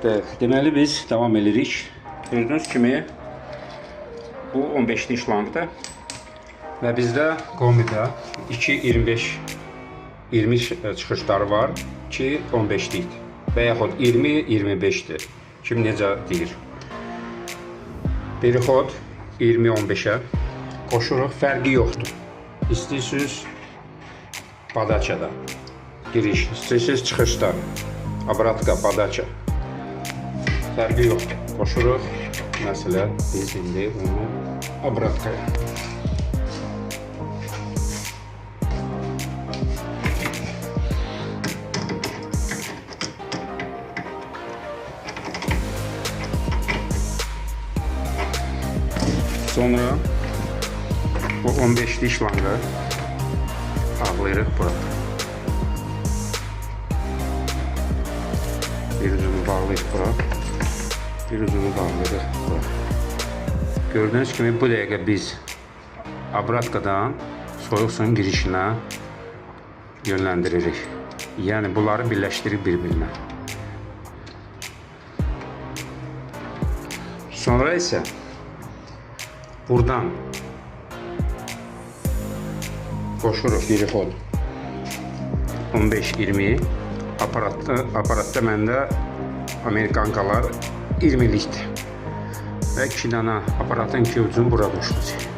Deməli biz davam edirik. Gördüyünüz kimi bu 15'li şlangdır və bizdə kombidə 2.25 20 çıxışları var ki 15'likdir və yaxud 20-25'dir. Kim necə deyir. Biri xod 20-15'ə qoşuruq, fərqi yoxdur. İstəyirsiniz podachada giriş, istəyirsiniz çıxışda obratka, podacha. Fərqi yoxdur. Qoşuruq. Məsələn, biz indi onu obratkaya. Sonra bu 15'li şlangı bağlayırıq bura. Bir ucunu bağlayırıq bura. Bir ucunu bağlayırıq bura. Gördüğünüz kimi bu dəqiqə biz obratkadan soyuq suyun girişinə yönləndiririk. Yəni bunları birləşdirib bir-birinə. Sonra isə buradan qoşuruq biri xod 15-20 aparatda məndə Amerikankalar 20'likdir və 2 dənə aparatın 2 ucunu bura qoşulacaq.